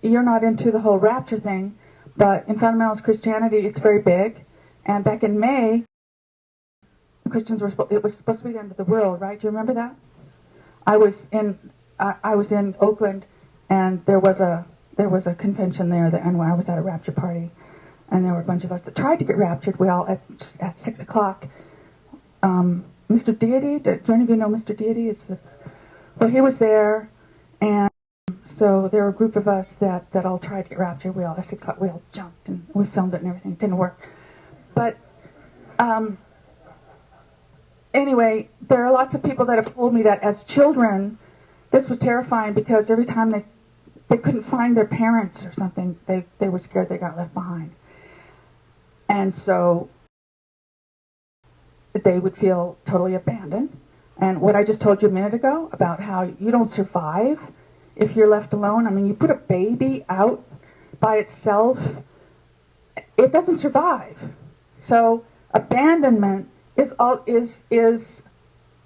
you're not into the whole rapture thing, but in fundamentalist Christianity, it's very big. And back in May, Christians it was supposed to be the end of the world, right? Do you remember that? I was in Oakland, and there was a convention there, and I was at a rapture party, and there were a bunch of us that tried to get raptured. We all at 6 o'clock. Mr. Deity, do any of you know Mr. Deity? Well, he was there, and so there were a group of us that all tried to get raptured. We all at 6 o'clock, we all jumped, and we filmed it and everything. It didn't work, but anyway, there are lots of people that have told me that as children, this was terrifying because every time they couldn't find their parents or something, they were scared they got left behind. And so they would feel totally abandoned. And what I just told you a minute ago about how you don't survive if you're left alone. I mean, you put a baby out by itself, it doesn't survive. So abandonment is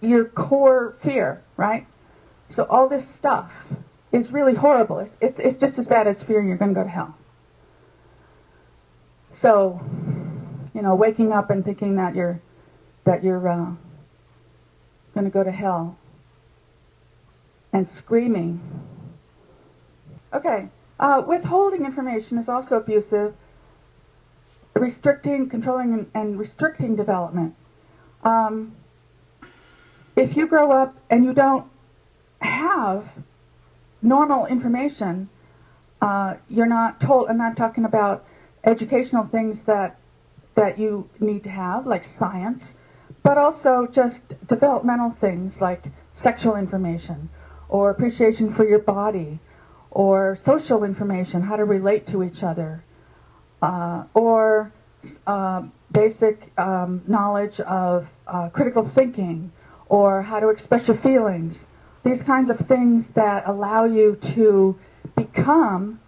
your core fear, right? So all this stuff is really horrible. It's just as bad as fearing you're going to go to hell. So, waking up and thinking that you're going to go to hell and screaming. Okay, withholding information is also abusive. Controlling and restricting development. If you grow up and you don't have normal information, you're not told, and I'm talking about educational things that you need to have, like science, but also just developmental things like sexual information, or appreciation for your body, or social information, how to relate to each other, or basic knowledge of critical thinking, or how to express your feelings. These kinds of things that allow you to become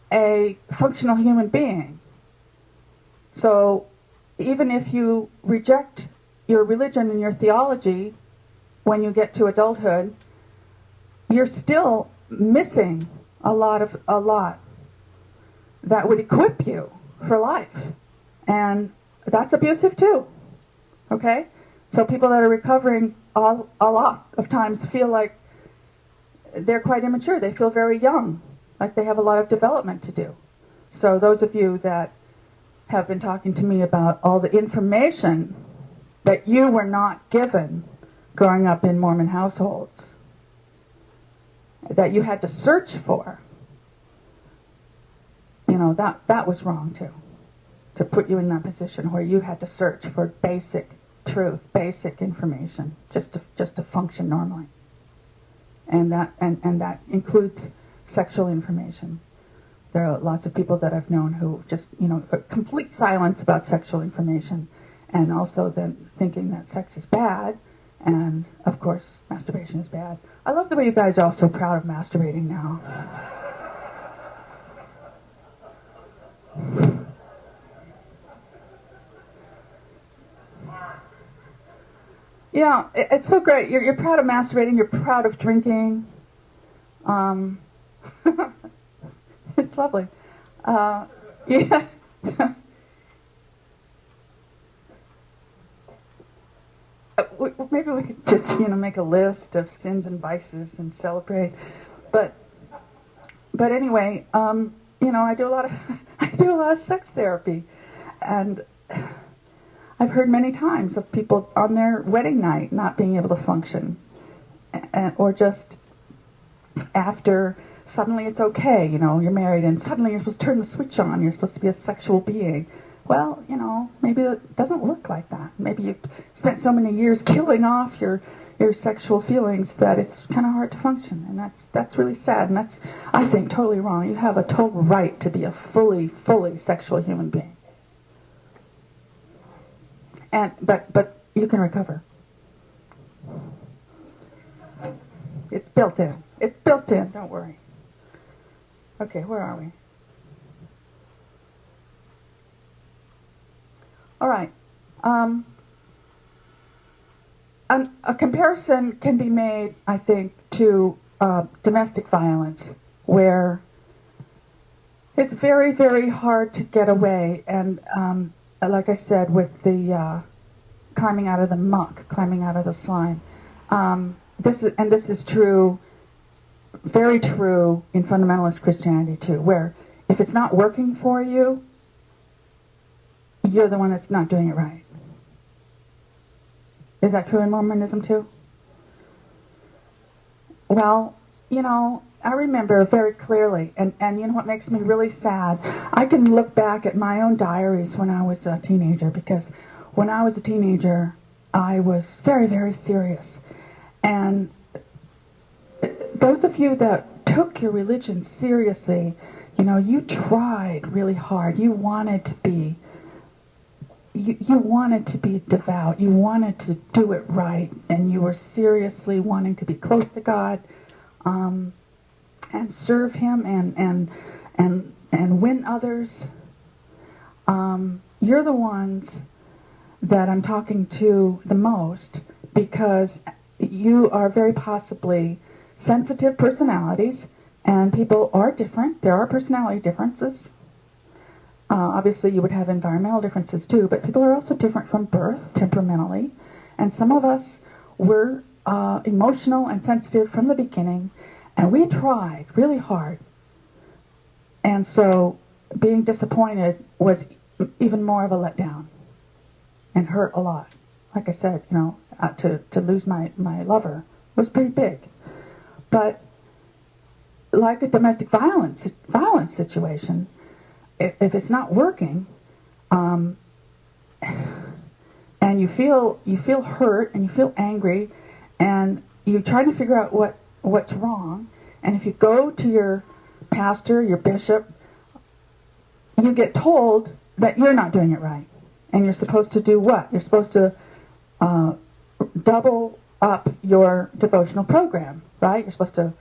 a functional human being. So even if you reject your religion and your theology when you get to adulthood, you're still missing a lot that would equip you for life. And that's abusive too. Okay? So people that are recovering a lot of times feel like they're quite immature. They feel very young, like they have a lot of development to do. So those of you that have been talking to me about all the information that you were not given growing up in Mormon households, that you had to search for, that was wrong too. To put you in that position where you had to search for basic truth, basic information, just to function normally. And that includes sexual information. There are lots of people that I've known who just, complete silence about sexual information, and also then thinking that sex is bad, and of course masturbation is bad. I love the way you guys are all so proud of masturbating now. Yeah, it's so great. You're proud of masturbating. You're proud of drinking. It's lovely. Yeah. Maybe we could just, make a list of sins and vices and celebrate. But anyway, I do a lot of sex therapy, and I've heard many times of people on their wedding night not being able to function, or just after suddenly it's okay, you're married and suddenly you're supposed to turn the switch on, you're supposed to be a sexual being. Well, maybe it doesn't work like that. Maybe you've spent so many years killing off your sexual feelings that it's kind of hard to function, and that's really sad, and that's, I think, totally wrong. You have a total right to be a fully sexual human being. But you can recover. It's built in. It's built in. Don't worry. Okay, where are we? All right. A comparison can be made, I think, to domestic violence, where It's very, very hard to get away, and like I said, with the climbing out of the muck, climbing out of the slime. This is true, very true in fundamentalist Christianity too, where if it's not working for you, you're the one that's not doing it right. Is that true in Mormonism too? Well, I remember very clearly, and you know what makes me really sad? I can look back at my own diaries when I was a teenager, because when I was a teenager, I was very, very serious. And those of you that took your religion seriously, you tried really hard. You wanted to be devout. You wanted to do it right, and you were seriously wanting to be close to God, and serve Him, and win others. You're the ones that I'm talking to the most, because you are very possibly sensitive personalities, and people are different. There are personality differences. Obviously, you would have environmental differences too, but people are also different from birth, temperamentally. And some of us were emotional and sensitive from the beginning, and we tried really hard. And so being disappointed was even more of a letdown and hurt a lot. Like I said, to lose my lover was pretty big. But like a domestic violence situation, if it's not working, and you feel hurt and you feel angry, and you try to figure out what's wrong, and if you go to your pastor, your bishop, you get told that you're not doing it right, and you're supposed to do what? You're supposed to double up your devotional program, right? You're supposed to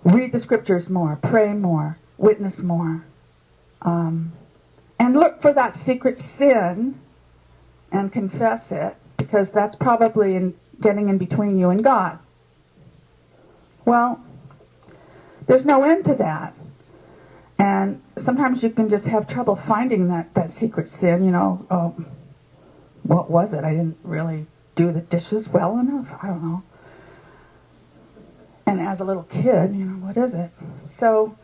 read the scriptures more, pray more, witness more. And look for that secret sin and confess it, because that's probably getting in between you and God. Well, there's no end to that. And sometimes you can just have trouble finding that secret sin, what was it? I didn't really do the dishes well enough. I don't know. And as a little kid, what is it? So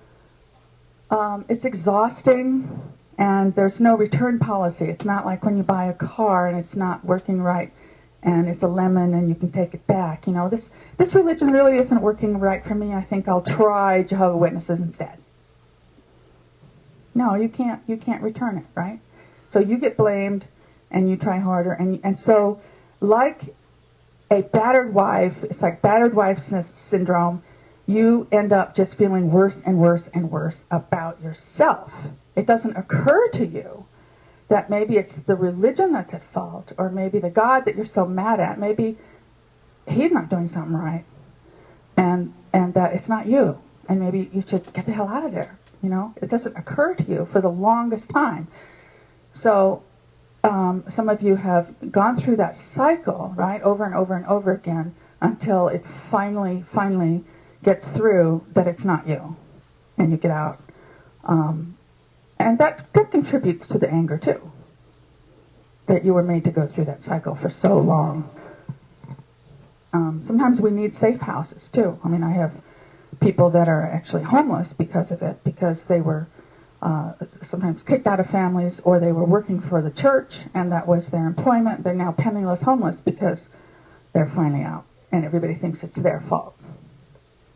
it's exhausting, and there's no return policy. It's not like when you buy a car and it's not working right, and it's a lemon and you can take it back. This religion really isn't working right for me. I think I'll try Jehovah's Witnesses instead. No, you can't return it, right? So you get blamed, and you try harder, and so like a battered wife, it's like battered wife syndrome. You end up just feeling worse and worse and worse about yourself. It doesn't occur to you that maybe it's the religion that's at fault, or maybe the God that you're so mad at, maybe He's not doing something right, and that it's not you, and maybe you should get the hell out of there. It doesn't occur to you for the longest time. So some of you have gone through that cycle, right, over and over and over again, until it finally gets through that it's not you, and you get out. And that contributes to the anger too, that you were made to go through that cycle for so long. Sometimes we need safe houses too. I have people that are actually homeless because of it, because they were sometimes kicked out of families, or they were working for the church and that was their employment. They're now penniless homeless because they're finally out, and everybody thinks it's their fault.